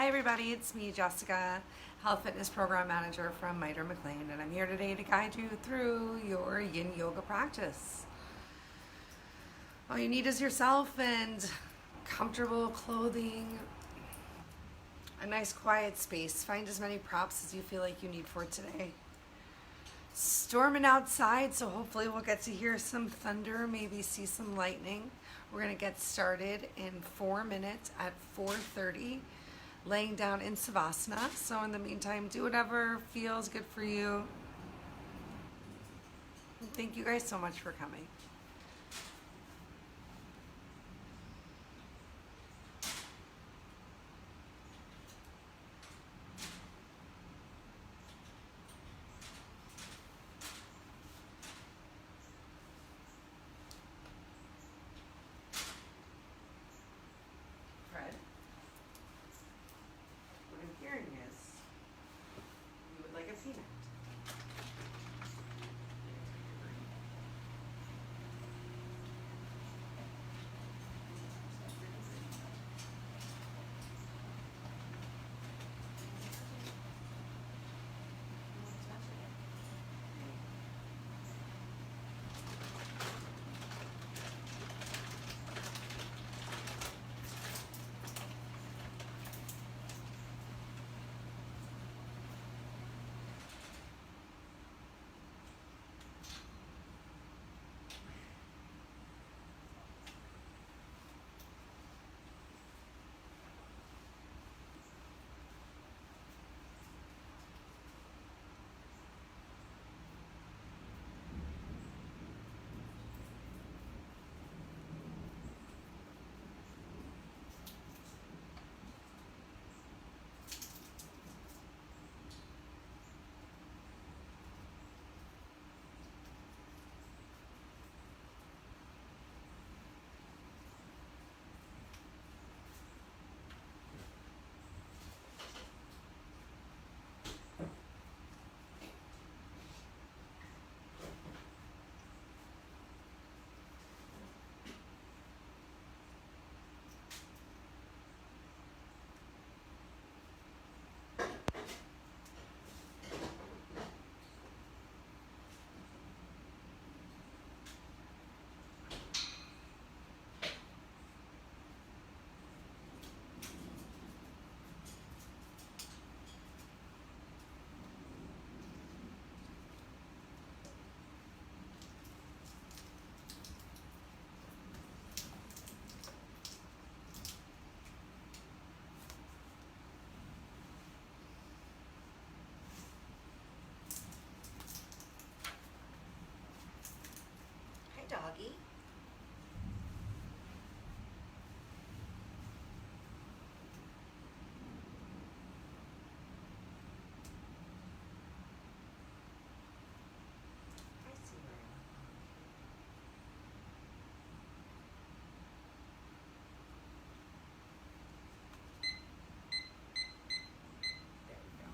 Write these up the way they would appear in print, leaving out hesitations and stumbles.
Hi everybody, it's me, Jessica, Health Fitness Program Manager from Miter McLean, and I'm here today to guide you through your Yin Yoga practice. All you need is yourself and comfortable clothing, a nice quiet space. Find as many props as you feel like you need for today. Storming outside, so hopefully we'll get to hear some thunder, maybe see some lightning. We're going to get started in 4 minutes at 4:30. Laying down in Savasana. So in the meantime, do whatever feels good for you. Thank you guys so much for coming. Fred, what I'm hearing is you would like a peanut. Hi, doggy. I see where I am. There we go.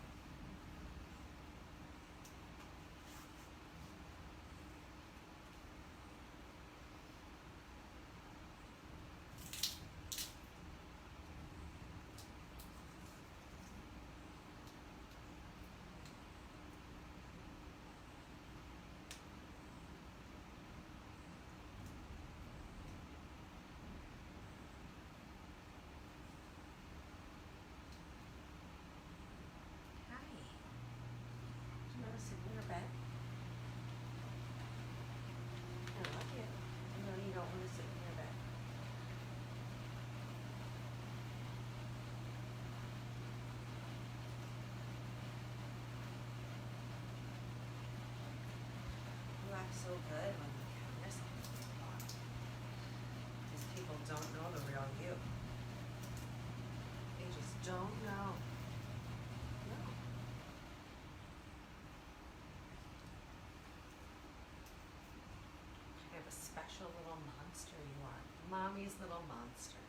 Hi. Do you want to sit in your bed? I love you. I know you don't want to sit in your bed. You act so good when the camera's on. Because people don't know the real you. They just don't know. No. Kind of a special little monster you are. Mommy's little monster.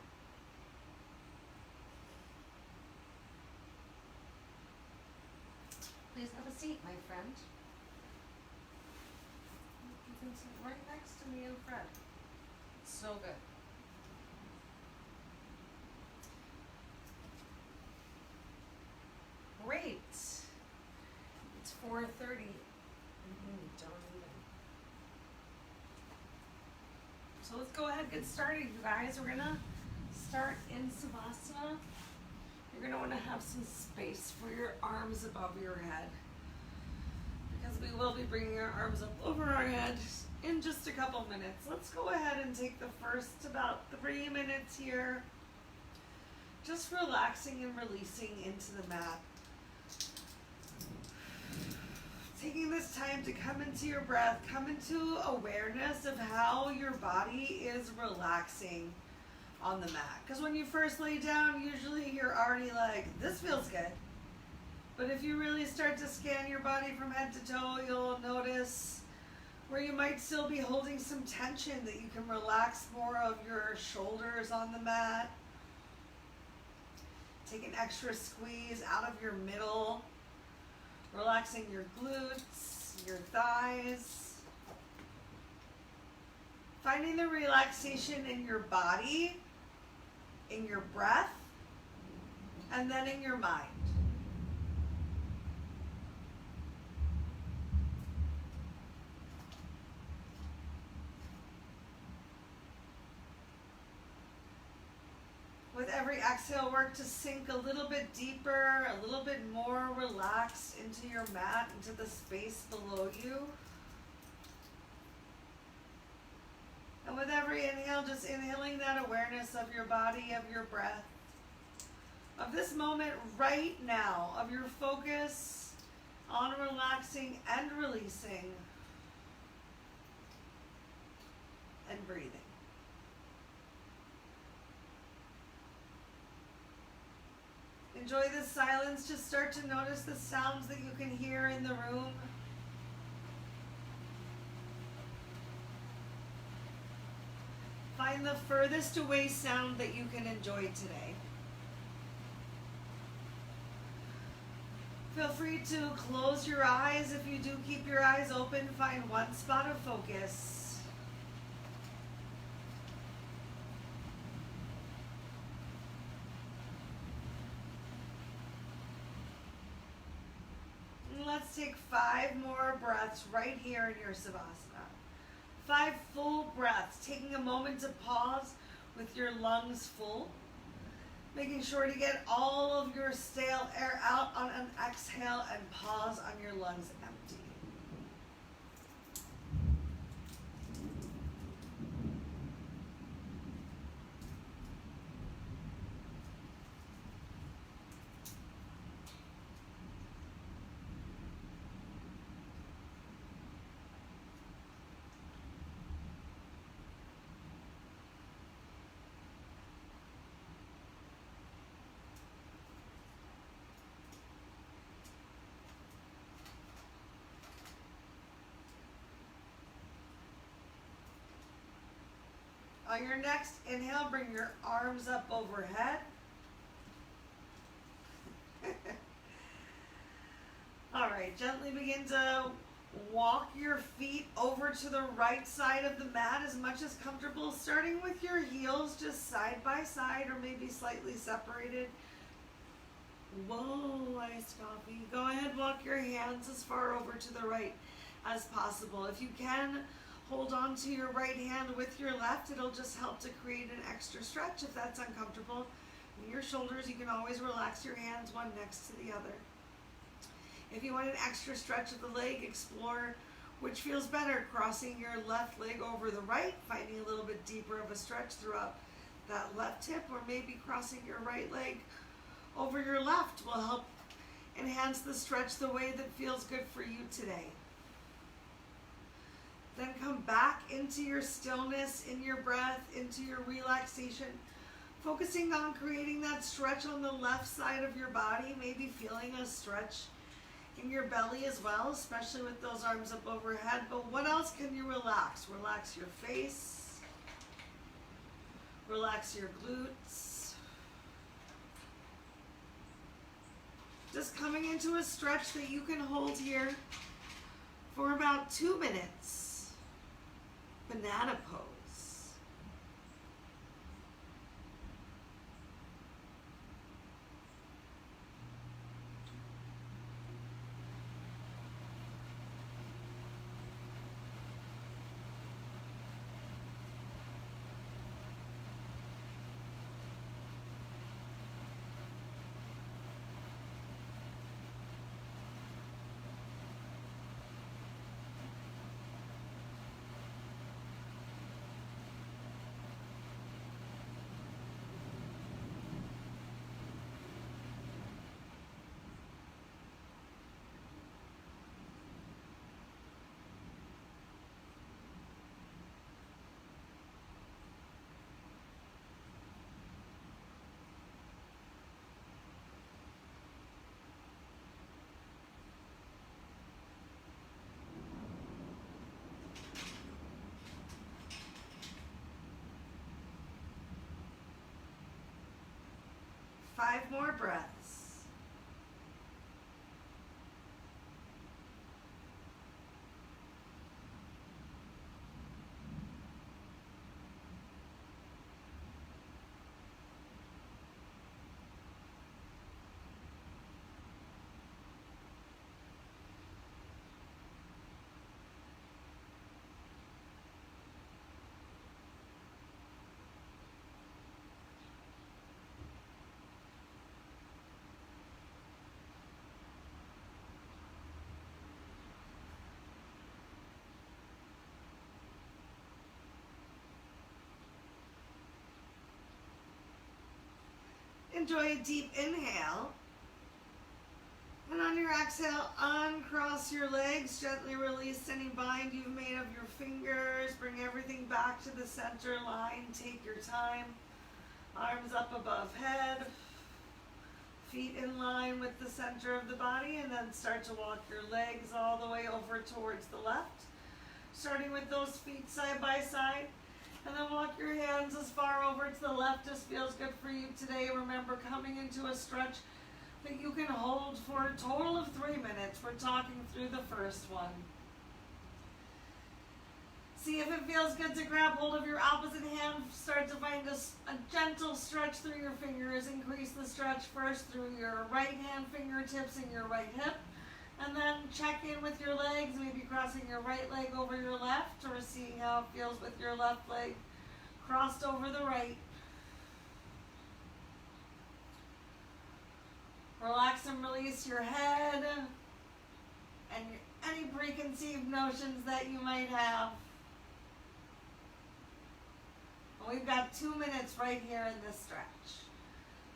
Please have a seat, my friend. You can sit right next to me and Fred. It's so good. So let's go ahead and get started, you guys. We're gonna start in Savasana. You're gonna wanna have some space for your arms above your head, because we will be bringing our arms up over our head in just a couple minutes. Let's go ahead and take the first about 3 minutes here, just relaxing and releasing into the mat. Taking this time to come into your breath, come into awareness of how your body is relaxing on the mat. Because when you first lay down, usually you're already like, this feels good. But if you really start to scan your body from head to toe, you'll notice where you might still be holding some tension, that you can relax more of your shoulders on the mat. Take an extra squeeze out of your middle. Relaxing your glutes, your thighs. Finding the relaxation in your body, in your breath, and then in your mind. With every exhale, work to sink a little bit deeper, a little bit more relaxed into your mat, into the space below you. And with every inhale, just inhaling that awareness of your body, of your breath, of this moment right now, of your focus on relaxing and releasing and breathing. Enjoy this silence. Just start to notice the sounds that you can hear in the room. Find the furthest away sound that you can enjoy today. Feel free to close your eyes. If you do keep your eyes open, find one spot of focus. Let's take 5 more breaths right here in your Savasana. 5 full breaths, taking a moment to pause with your lungs full. Making sure to get all of your stale air out on an exhale and pause on your lungs empty. On your next inhale, bring your arms up overhead. All right, gently begin to walk your feet over to the right side of the mat as much as comfortable, starting with your heels just side by side or maybe slightly separated. Whoa, iced coffee. Go ahead, walk your hands as far over to the right as possible. If you can, hold on to your right hand with your left. It'll just help to create an extra stretch if that's uncomfortable. In your shoulders, you can always relax your hands one next to the other. If you want an extra stretch of the leg, explore which feels better, crossing your left leg over the right, finding a little bit deeper of a stretch throughout that left hip, or maybe crossing your right leg over your left will help enhance the stretch the way that feels good for you today. Then come back into your stillness, in your breath, into your relaxation, focusing on creating that stretch on the left side of your body, maybe feeling a stretch in your belly as well, especially with those arms up overhead. But what else can you relax? Relax your face, relax your glutes. Just coming into a stretch that you can hold here for about 2 minutes. Banana pose. 5 more breaths. Enjoy a deep inhale. And on your exhale, uncross your legs. Gently release any bind you've made of your fingers. Bring everything back to the center line. Take your time. Arms up above head. Feet in line with the center of the body. And then start to walk your legs all the way over towards the left. Starting with those feet side by side. And then walk your hands as far over to the left as feels good for you today. Remember, coming into a stretch that you can hold for a total of 3 minutes. We're talking through the first one. See if it feels good to grab hold of your opposite hand. Start to find a gentle stretch through your fingers. Increase the stretch first through your right hand fingertips and your right hip. And then check in with your legs, maybe crossing your right leg over your left, or seeing how it feels with your left leg crossed over the right. Relax and release your head and any preconceived notions that you might have. And we've got 2 minutes right here in this stretch.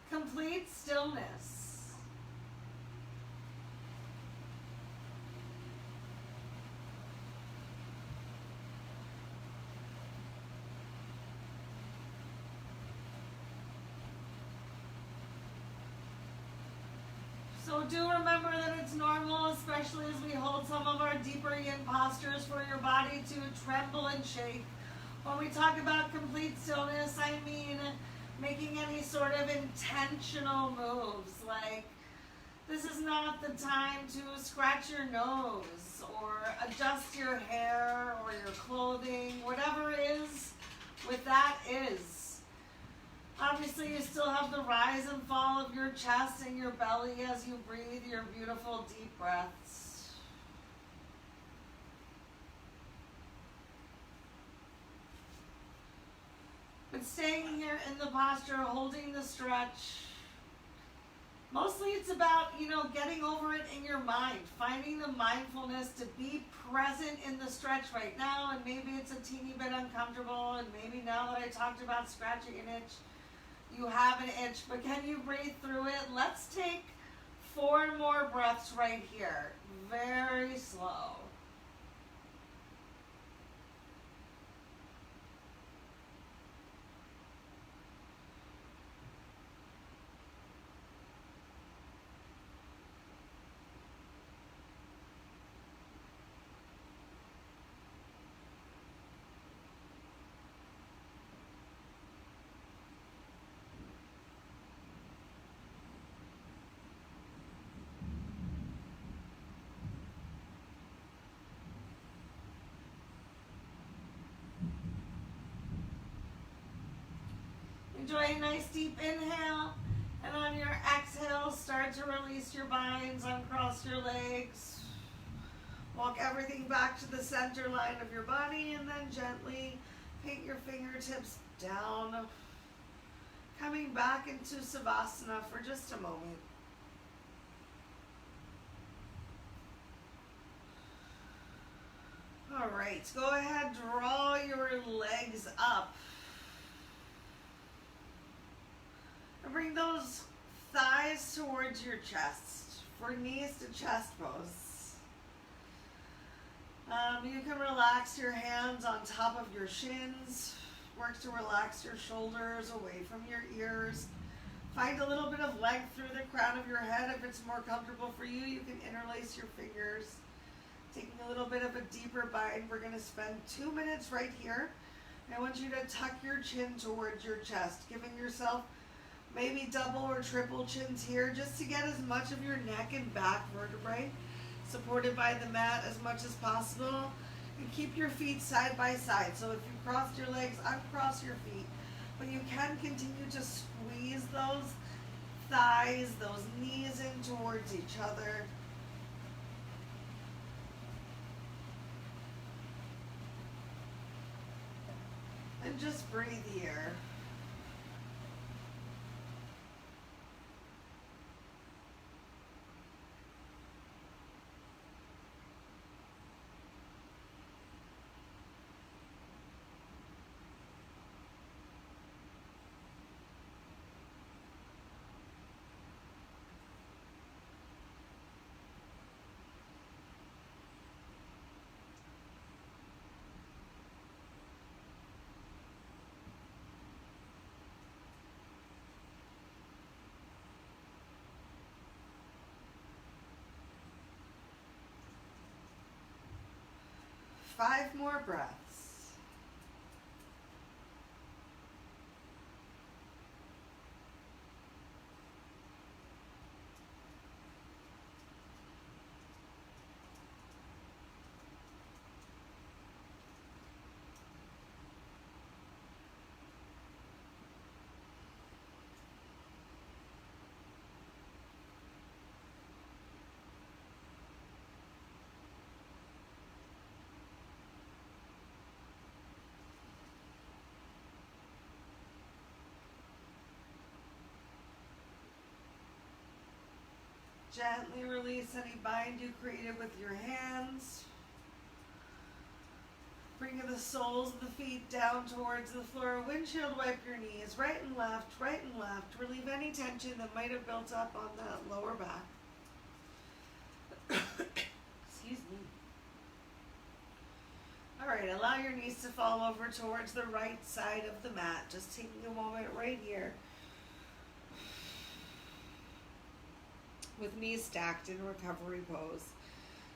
Complete stillness. So do remember that it's normal, especially as we hold some of our deeper yin postures, for your body to tremble and shake. When we talk about complete stillness, I mean making any sort of intentional moves. Like, this is not the time to scratch your nose or adjust your hair or your clothing. Whatever is with that is. Obviously, you still have the rise and fall of your chest and your belly as you breathe your beautiful deep breaths. But staying here in the posture, holding the stretch, mostly it's about, getting over it in your mind, finding the mindfulness to be present in the stretch right now. And maybe it's a teeny bit uncomfortable, and maybe now that I talked about scratching an itch, you have an itch, but can you breathe through it? Let's take 4 more breaths right here. Very slow. Enjoy a nice deep inhale, and on your exhale, start to release your binds, uncross your legs. Walk everything back to the center line of your body, and then gently paint your fingertips down, coming back into Savasana for just a moment. All right, go ahead, draw your legs up. And bring those thighs towards your chest for knees to chest pose. You can relax your hands on top of your shins. Work to relax your shoulders away from your ears. Find a little bit of length through the crown of your head. If it's more comfortable for you, you can interlace your fingers. Taking a little bit of a deeper bind. We're going to spend 2 minutes right here. I want you to tuck your chin towards your chest, giving yourself Maybe double or triple chins here just to get as much of your neck and back vertebrae supported by the mat as much as possible. And keep your feet side by side. So if you crossed your legs, uncross your feet. But you can continue to squeeze those thighs, those knees in towards each other. And just breathe here. Five more breaths. Gently release any bind you created with your hands. Bring the soles of the feet down towards the floor. Windshield wipe your knees, right and left, right and left. Relieve any tension that might have built up on that lower back. Excuse me. All right, allow your knees to fall over towards the right side of the mat. Just taking a moment right here. With knees stacked in recovery pose.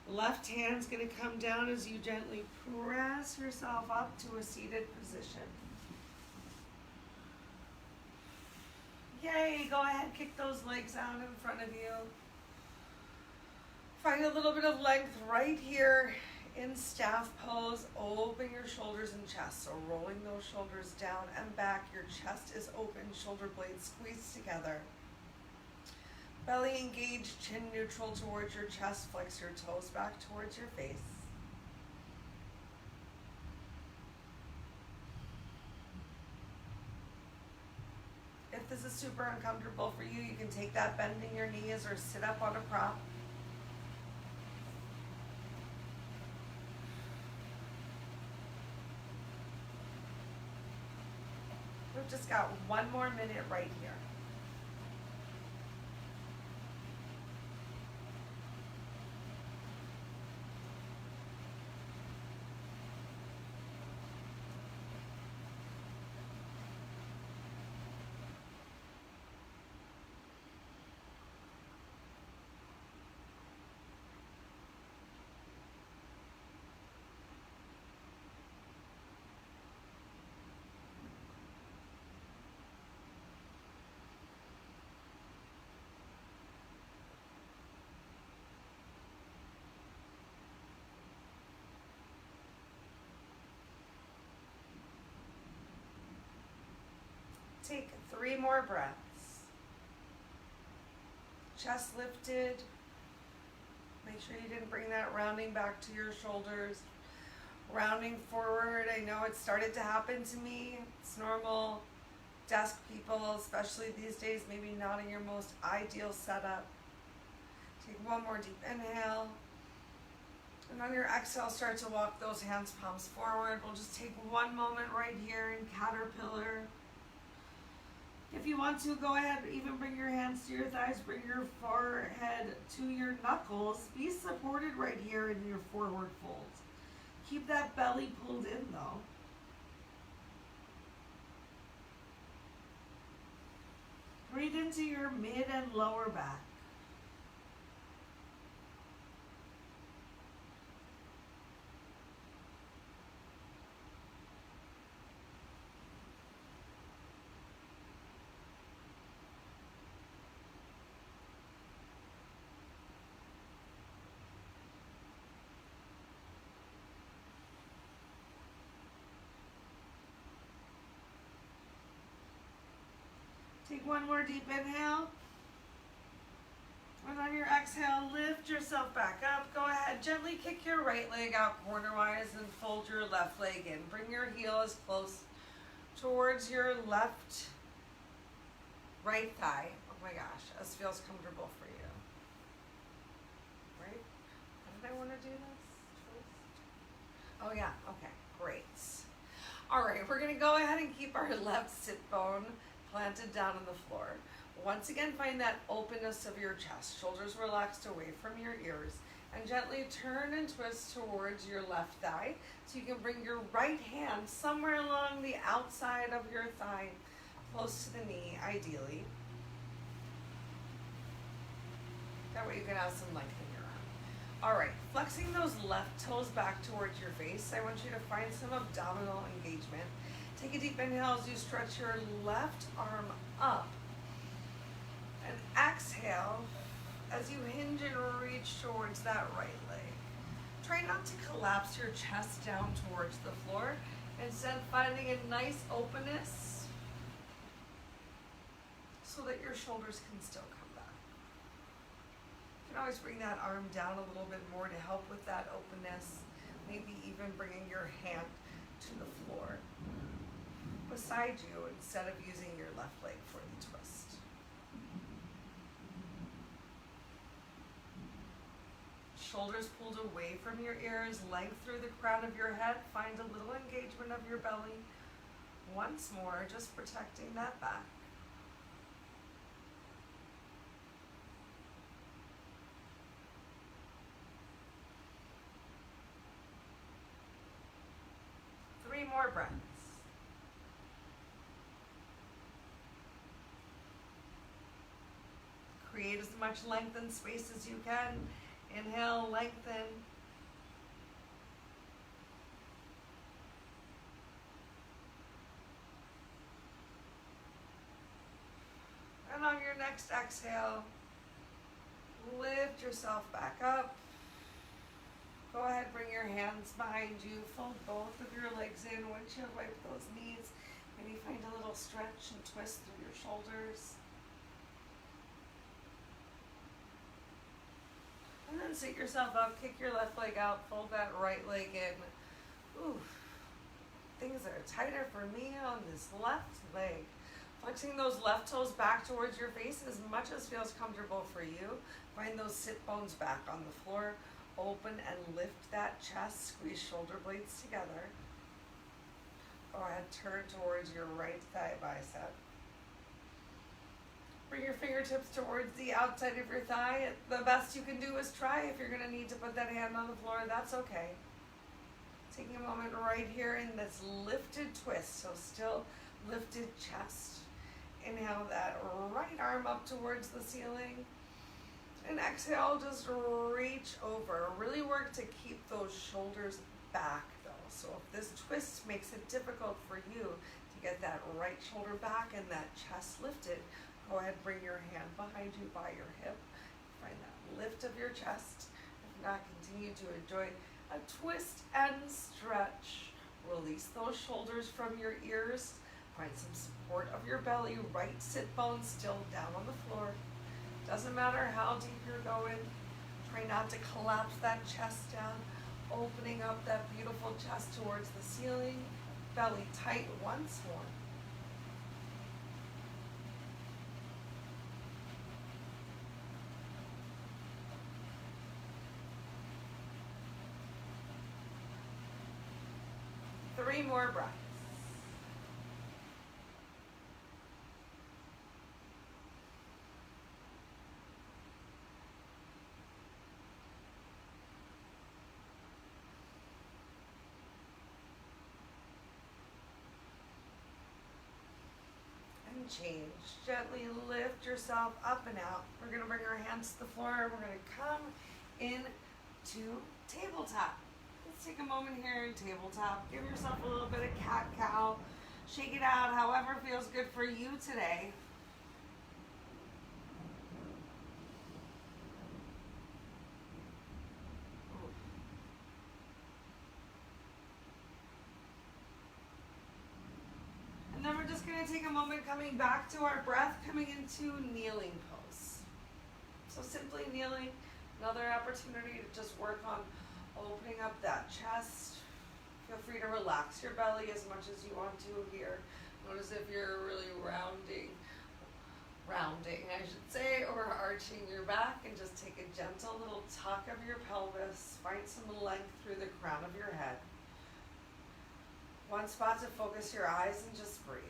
Left hand's going to come down as you gently press yourself up to a seated position. Yay, go ahead, kick those legs out in front of you. Find a little bit of length right here in staff pose. Open your shoulders and chest. So rolling those shoulders down and back. Your chest is open, shoulder blades squeezed together. Belly engaged, chin neutral towards your chest. Flex your toes back towards your face. If this is super uncomfortable for you, you can take that bending your knees or sit up on a prop. We've just got one more minute right here. Take 3 more breaths. Chest lifted. Make sure you didn't bring that rounding back to your shoulders. Rounding forward. I know it started to happen to me. It's normal. Desk people, especially these days, maybe not in your most ideal setup. Take one more deep inhale. And on your exhale, start to walk those hands palms forward. We'll just take one moment right here in caterpillar. If you want to, go ahead, even bring your hands to your thighs, bring your forehead to your knuckles. Be supported right here in your forward fold. Keep that belly pulled in though. Breathe into your mid and lower back. One more deep inhale. And on your exhale, lift yourself back up. Go ahead, gently kick your right leg out cornerwise and fold your left leg in. Bring your heel as close towards your right thigh. Oh my gosh, this feels comfortable for you. Right? How did I want to do this? Oh yeah, okay, great. All right, we're gonna go ahead and keep our left sit bone planted down on the floor. Once again, find that openness of your chest, shoulders relaxed away from your ears, and gently turn and twist towards your left thigh. So you can bring your right hand somewhere along the outside of your thigh, close to the knee, ideally. That way you can have some length in your arm. All right, flexing those left toes back towards your face. I want you to find some abdominal engagement. Take a deep inhale as you stretch your left arm up. And exhale as you hinge and reach towards that right leg. Try not to collapse your chest down towards the floor. Instead, finding a nice openness so that your shoulders can still come back. You can always bring that arm down a little bit more to help with that openness. Maybe even bringing your hand to the floor beside you instead of using your left leg for the twist. Shoulders pulled away from your ears, length through the crown of your head. Find a little engagement of your belly. Once more, just protecting that back. Three more breaths. Create as much length and space as you can. Inhale, lengthen. And on your next exhale, lift yourself back up. Go ahead, bring your hands behind you. Fold both of your legs in. Windshield wipe those knees. Maybe find a little stretch and twist through your shoulders. And then sit yourself up, kick your left leg out, fold that right leg in. Ooh, things are tighter for me on this left leg. Flexing those left toes back towards your face as much as feels comfortable for you. Find those sit bones back on the floor. Open and lift that chest, squeeze shoulder blades together. Go ahead, turn towards your right thigh bicep. Bring your fingertips towards the outside of your thigh. The best you can do is try. If you're going to need to put that hand on the floor, that's okay. Taking a moment right here in this lifted twist, so still lifted chest. Inhale that right arm up towards the ceiling. And exhale, just reach over. Really work to keep those shoulders back though. So if this twist makes it difficult for you to get that right shoulder back and that chest lifted, go ahead, bring your hand behind you by your hip. Find that lift of your chest. If not, continue to enjoy a twist and stretch. Release those shoulders from your ears. Find some support of your belly. Right sit bone still down on the floor. Doesn't matter how deep you're going. Try not to collapse that chest down. Opening up that beautiful chest towards the ceiling. Belly tight once more. Three more breaths. And change. Gently lift yourself up and out. We're going to bring our hands to the floor and we're going to come into tabletop. Let's take a moment here in tabletop. Give yourself a little bit of cat-cow. Shake it out however feels good for you today. And then we're just going going to take a moment coming back to our breath, coming into kneeling pose. So simply kneeling, another opportunity to just work on opening up that chest. Feel free to relax your belly as much as you want to here. Notice if you're really rounding, I should say, or arching your back, and just take a gentle little tuck of your pelvis. Find some length through the crown of your head. One spot to focus your eyes and just breathe.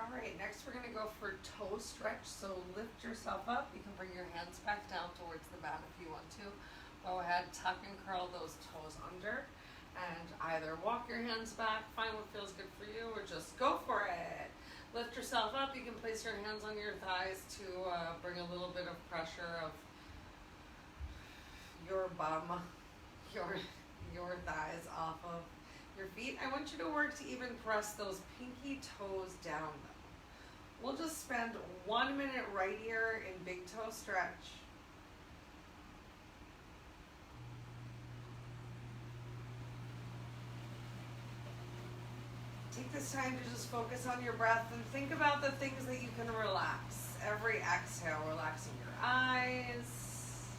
All right, next we're going to go for toe stretch. So lift yourself up. You can bring your hands back down towards the mat if you want to. Go ahead, tuck and curl those toes under. And either walk your hands back, find what feels good for you, or just go for it. Lift yourself up. You can place your hands on your thighs to bring a little bit of pressure of your bum, your thighs off of your feet. I want you to work to even press those pinky toes down though. We'll just spend 1 minute right here in big toe stretch. Take this time to just focus on your breath and think about the things that you can relax. Every exhale, relaxing your eyes,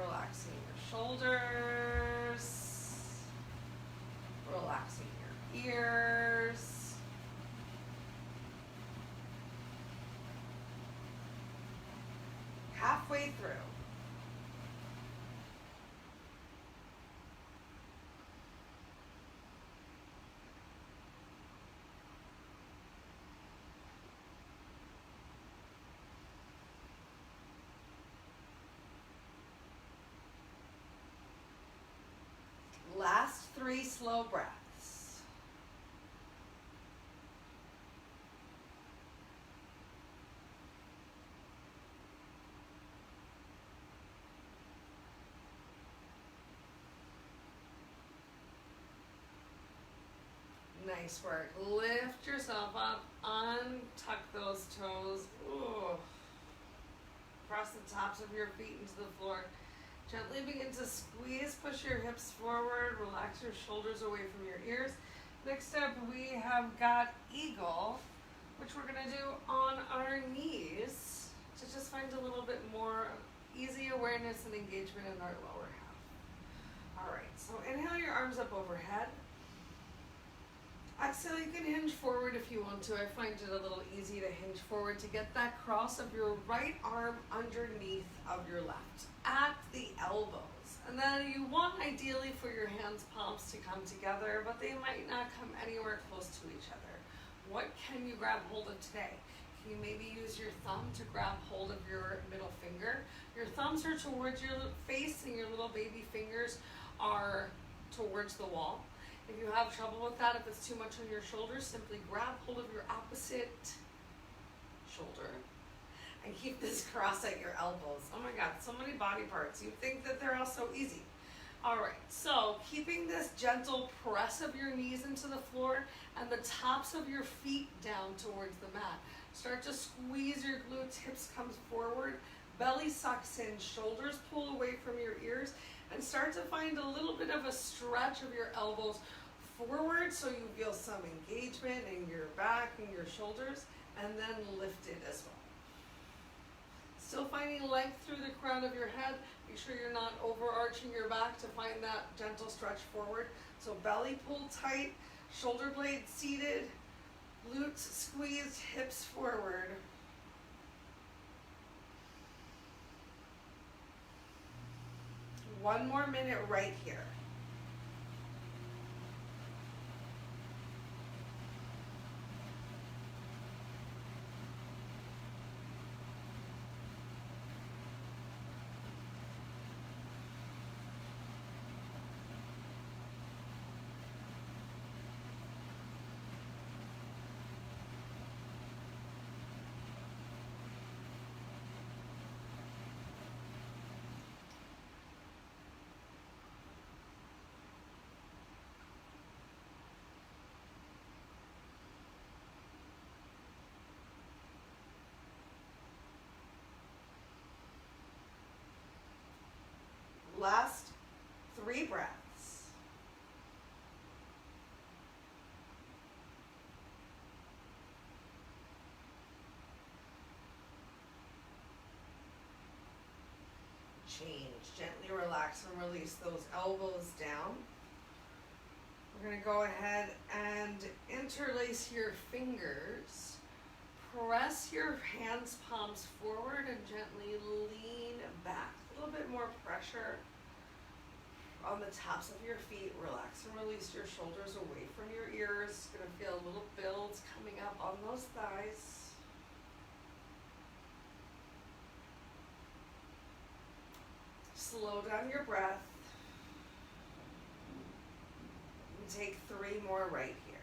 relaxing your shoulders, relaxing your ears. Halfway through. Last 3 slow breaths. Nice work. Lift yourself up, untuck those toes. Ooh. Press the tops of your feet into the floor. Gently begin to squeeze, push your hips forward, relax your shoulders away from your ears. Next up, we have got eagle, which we're going to do on our knees to just find a little bit more easy awareness and engagement in our lower half. All right, so inhale your arms up overhead. Exhale, you can hinge forward if you want to. I find it a little easy to hinge forward to get that cross of your right arm underneath of your left at the elbows. And then you want ideally for your hands palms to come together, but they might not come anywhere close to each other. What can you grab hold of today? Can you maybe use your thumb to grab hold of your middle finger? Your thumbs are towards your face and your little baby fingers are towards the wall. If you have trouble with that, if it's too much on your shoulders, simply grab hold of your opposite shoulder and keep this cross at your elbows. Oh my God, so many body parts. You think that they're all so easy. All right, so keeping this gentle press of your knees into the floor and the tops of your feet down towards the mat. Start to squeeze your glutes, hips comes forward, belly sucks in, shoulders pull away from your ears, and start to find a little bit of a stretch of your elbows forward so you feel some engagement in your back and your shoulders, and then lift it as well. Still finding length through the crown of your head. Make sure you're not overarching your back to find that gentle stretch forward. So belly pulled tight, shoulder blades seated, glutes squeezed, hips forward. One more minute right here. 3 breaths. Change. Gently relax and release those elbows down. We're going to go ahead and interlace your fingers. Press your hands, palms forward, and gently lean back. A little bit more pressure on the tops of your feet. Relax and release your shoulders away from your ears. It's going to feel little builds coming up on those thighs. Slow down your breath. And take 3 more right here.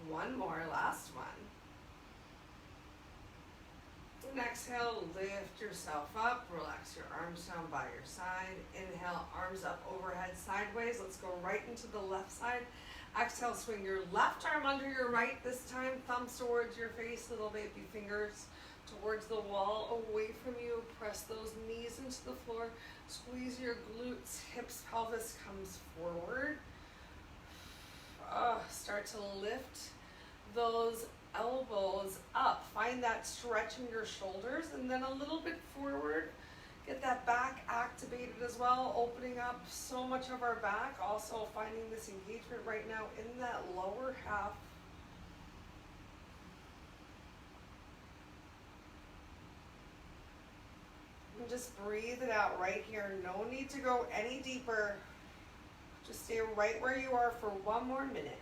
One more, last one. And exhale, lift yourself up, relax your arms down by your side. Inhale, arms up overhead sideways. Let's go right into the left side. Exhale, swing your left arm under your right this time, thumbs towards your face, little baby fingers towards the wall, away from you. Press those knees into the floor, squeeze your glutes, hips, pelvis comes forward. Start to lift those elbows up. Find that stretch in your shoulders, and then a little bit forward. Get that back activated as well, opening up so much of our back. Also finding this engagement right now in that lower half. And just breathe it out right here. No need to go any deeper. Just stay right where you are for 1 more minute.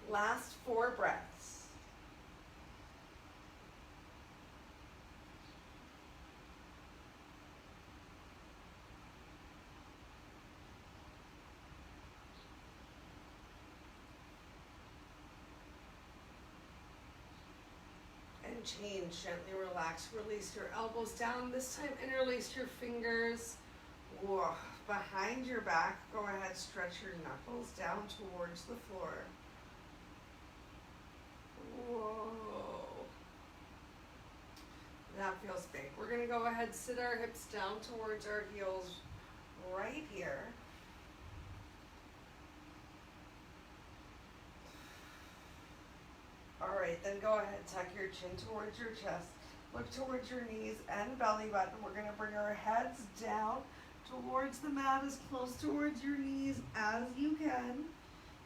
Last 4 breaths. And change. Gently relax. Release your elbows down. This time interlace your fingers. Whoa. Behind your back. Go ahead, stretch your knuckles down towards the floor. Whoa. That feels big. We're going to go ahead, sit our hips down towards our heels right here. All right, then go ahead, tuck your chin towards your chest. Look towards your knees and belly button. We're going to bring our heads down towards the mat, as close towards your knees as you can.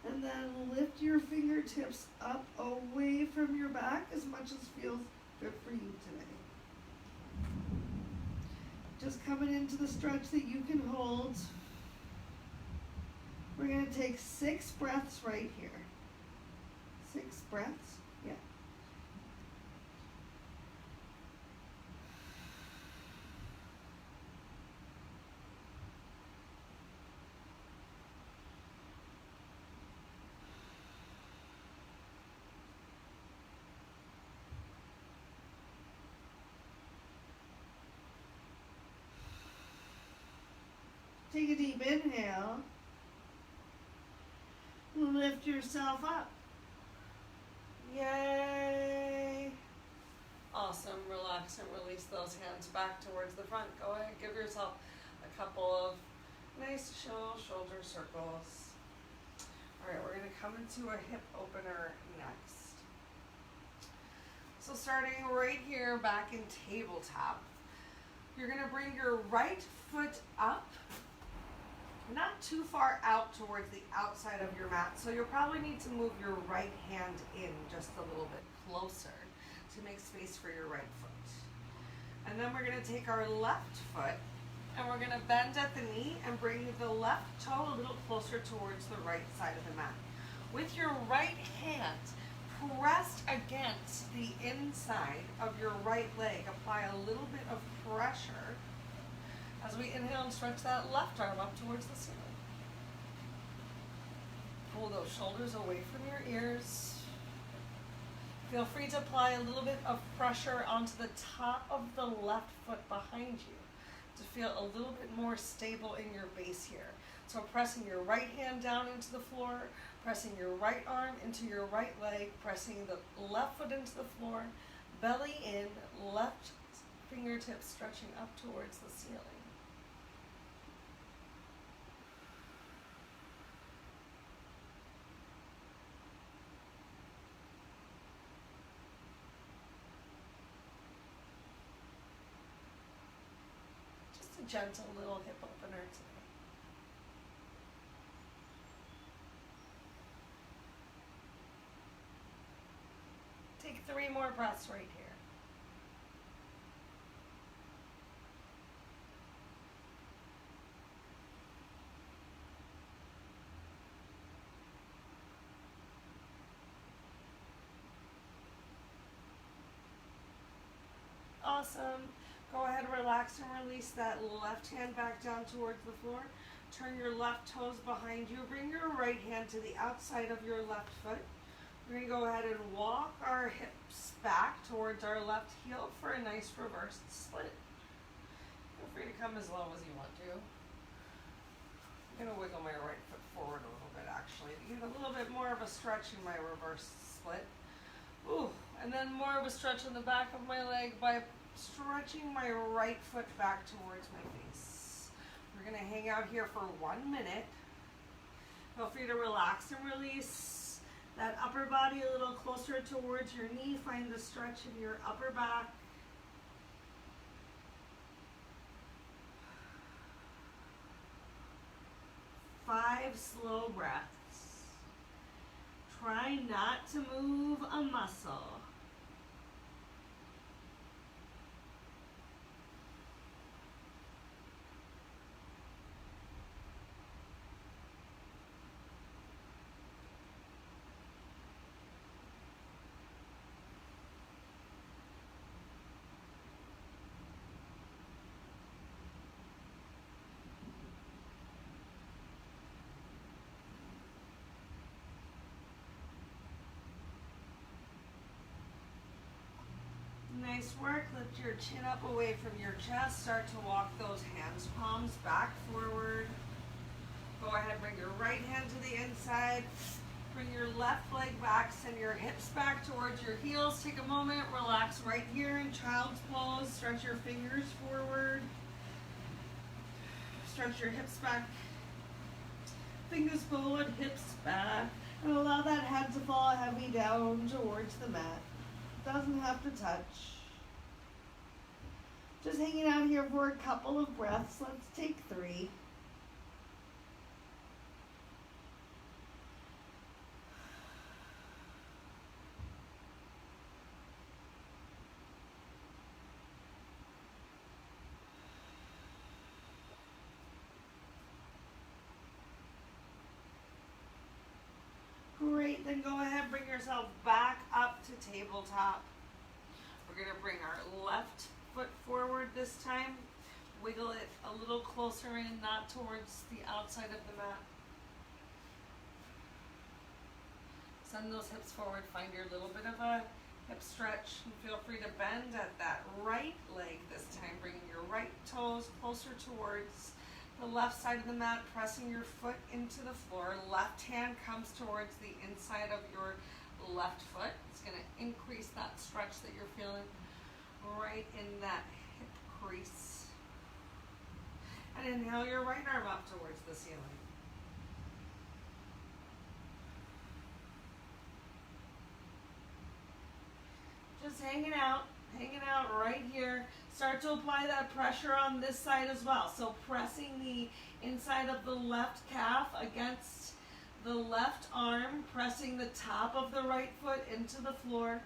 And then lift your fingertips up away from your back as much as feels good for you today. Just coming into the stretch that you can hold. We're going to take 6 breaths right here. 6 breaths. Yeah. Take a deep inhale. Lift yourself up. Yay! Awesome. Relax and release those hands back towards the front. Go ahead, give yourself a couple of nice chill shoulder circles. All right, we're going to come into a hip opener next. So starting right here back in tabletop. You're going to bring your right foot up, not too far out towards the outside of your mat. So you'll probably need to move your right hand in just a little bit closer to make space for your right foot. And then we're going to take our left foot and we're going to bend at the knee and bring the left toe a little closer towards the right side of the mat. With your right hand pressed against the inside of your right leg, apply a little bit of pressure as we inhale and stretch that left arm up towards the ceiling. Pull those shoulders away from your ears. Feel free to apply a little bit of pressure onto the top of the left foot behind you to feel a little bit more stable in your base here. So pressing your right hand down into the floor, pressing your right arm into your right leg, pressing the left foot into the floor, belly in, left fingertips stretching up towards the ceiling. Just a gentle little hip opener today. Take 3 more breaths right here. Awesome. Go ahead and relax and release that left hand back down towards the floor. Turn your left toes behind you. Bring your right hand to the outside of your left foot. We're going to go ahead and walk our hips back towards our left heel for a nice reversed split. Feel free to come as low as you want to. I'm going to wiggle my right foot forward a little bit actually to get a little bit more of a stretch in my reversed split. Ooh, and then more of a stretch in the back of my leg by stretching my right foot back towards my face. We're going to hang out here for 1 minute. Feel free to relax and release that upper body a little closer towards your knee. Find the stretch in your upper back. Five slow breaths. Try not to move a muscle. Nice work. Lift your chin up away from your chest. Start to walk those hands, palms back forward. Go ahead, bring your right hand to the inside. Bring your left leg back. Send your hips back towards your heels. Take a moment. Relax right here in child's pose. Stretch your fingers forward. Stretch your hips back. Fingers forward, hips back. And allow that head to fall heavy down towards the mat. Doesn't have to touch. Just hanging out here for a couple of breaths. Let's take 3. Great, then go ahead, bring yourself back up to tabletop. We're going to bring our left foot forward this time. Wiggle it a little closer in, not towards the outside of the mat. Send those hips forward, find your little bit of a hip stretch. And feel free to bend at that right leg this time, bringing your right toes closer towards the left side of the mat, pressing your foot into the floor. Left hand comes towards the inside of your left foot. It's going to increase that stretch that you're feeling right in that hip crease. And inhale your right arm up towards the ceiling. Just hanging out, hanging out right here. Start to apply that pressure on this side as well. So pressing the inside of the left calf against the left arm, pressing the top of the right foot into the floor,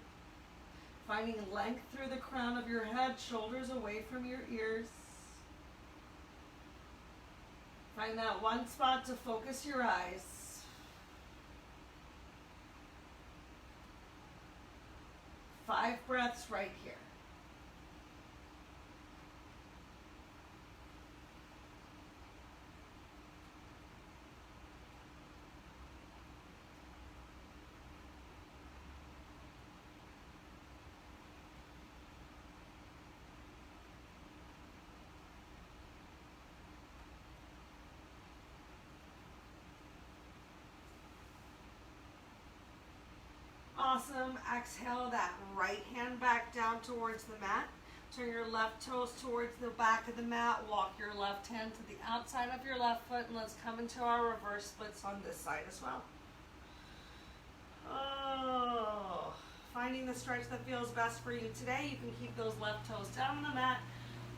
finding length through the crown of your head, shoulders away from your ears. Find that one spot to focus your eyes. Five breaths right here. Awesome. Exhale that right hand back down towards the mat. Turn your left toes towards the back of the mat. Walk your left hand to the outside of your left foot, and let's come into our reverse splits on this side as well. Oh, finding the stretch that feels best for you today. You can keep those left toes down on the mat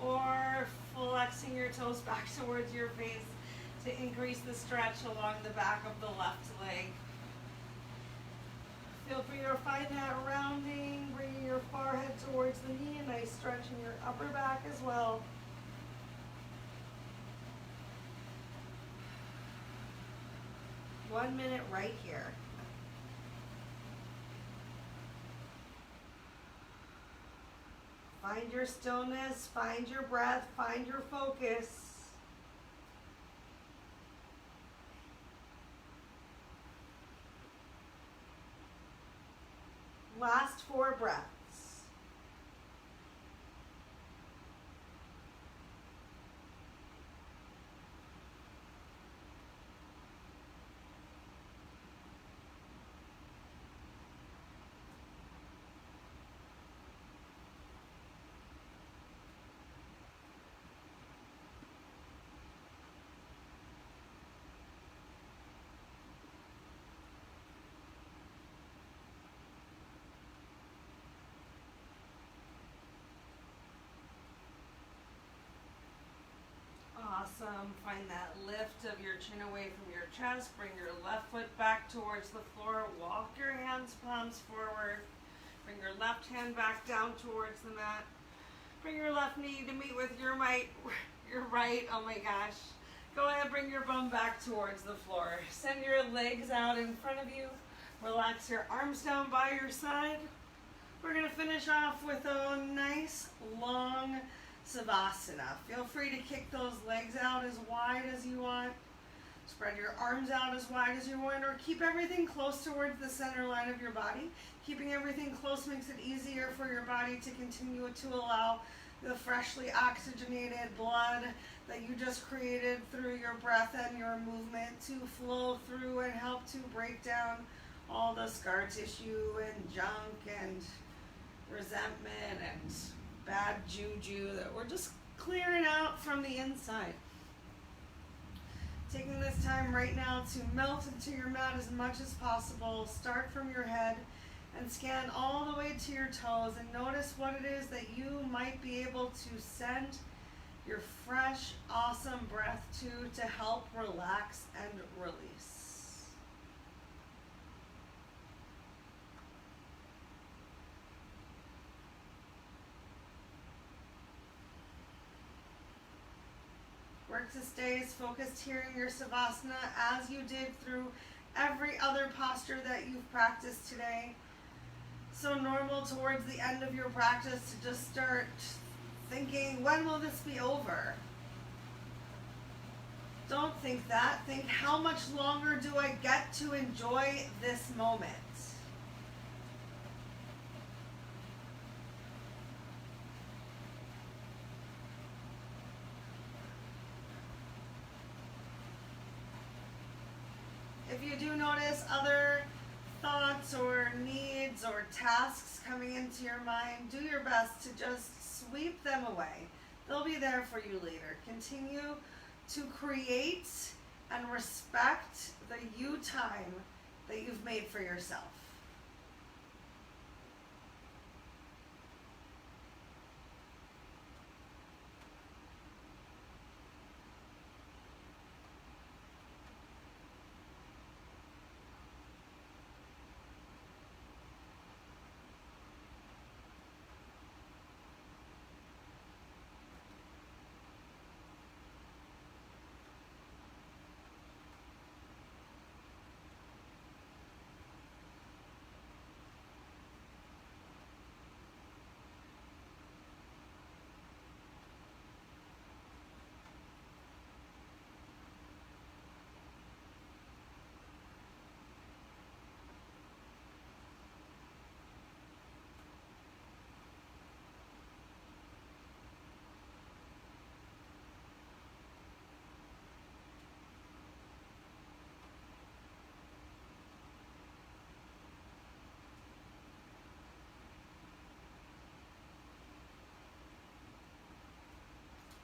or flexing your toes back towards your face to increase the stretch along the back of the left leg. Feel free to find that rounding, bringing your forehead towards the knee, a nice stretch in your upper back as well. One minute right here. Find your stillness, find your breath, find your focus. Last 4 breaths. Awesome. Find that lift of your chin away from your chest. Bring your left foot back towards the floor. Walk your hands, palms forward. Bring your left hand back down towards the mat. Bring your left knee to meet with your right. Oh my gosh. Go ahead, bring your bum back towards the floor. Send your legs out in front of you. Relax your arms down by your side. We're going to finish off with a nice long Savasana. Feel free to kick those legs out as wide as you want. Spread your arms out as wide as you want, or keep everything close towards the center line of your body. Keeping everything close makes it easier for your body to continue to allow the freshly oxygenated blood that you just created through your breath and your movement to flow through and help to break down all the scar tissue and junk and resentment and bad juju that we're just clearing out from the inside. Taking this time right now to melt into your mat as much as possible. Start from your head and scan all the way to your toes and notice what it is that you might be able to send your fresh, awesome breath to help relax and release. Work to stay as focused here in your Savasana as you did through every other posture that you've practiced today. So normal towards the end of your practice to just start thinking, when will this be over? Don't think that. Think, how much longer do I get to enjoy this moment? If you do notice other thoughts or needs or tasks coming into your mind, do your best to just sweep them away. They'll be there for you later. Continue to create and respect the you time that you've made for yourself.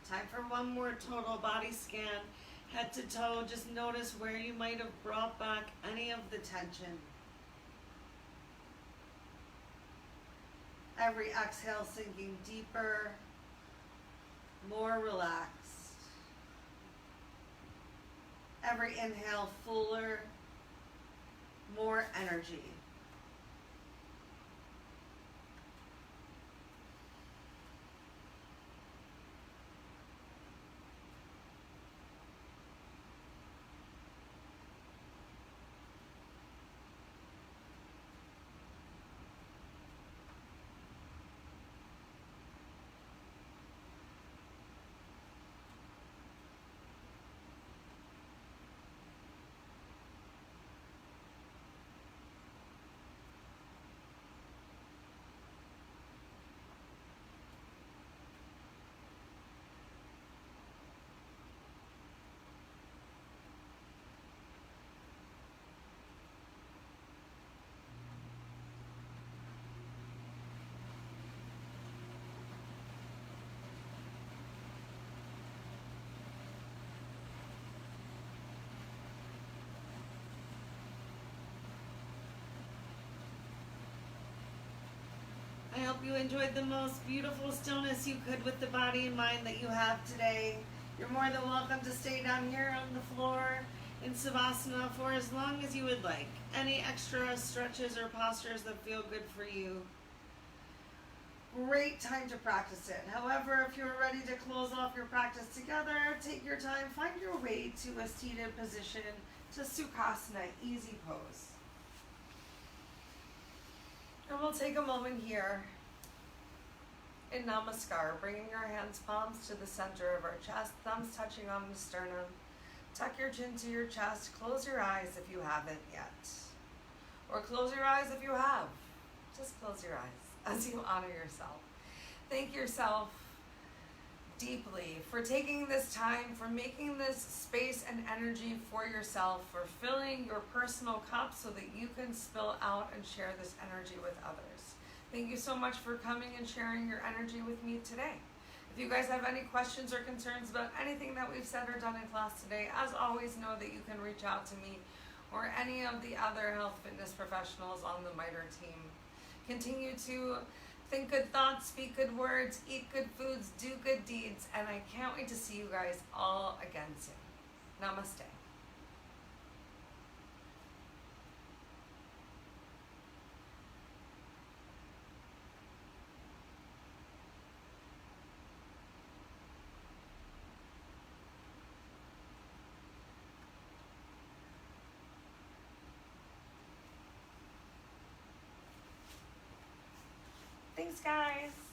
Time for one more total body scan. Head to toe, just notice where you might have brought back any of the tension. Every exhale sinking deeper, more relaxed. Every inhale fuller, more energy. I hope you enjoyed the most beautiful stillness you could with the body and mind that you have today. You're more than welcome to stay down here on the floor in Savasana for as long as you would like. Any extra stretches or postures that feel good for you. Great time to practice it. However, if you're ready to close off your practice together, take your time, find your way to a seated position, to Sukhasana, easy pose. And we'll take a moment here in Namaskar, bringing our hands palms to the center of our chest, thumbs touching on the sternum. Tuck your chin to your chest, close your eyes if you haven't yet. Or close your eyes if you have. Just close your eyes as you honor yourself. Thank yourself deeply for taking this time, for making this space and energy for yourself, for filling your personal cup so that you can spill out and share this energy with others. Thank you so much for coming and sharing your energy with me today. If you guys have any questions or concerns about anything that we've said or done in class today, as always, know that you can reach out to me or any of the other health fitness professionals on the MITRE team. Continue to think good thoughts, speak good words, eat good foods, do good deeds, and I can't wait to see you guys all again soon. Namaste. Thanks, guys.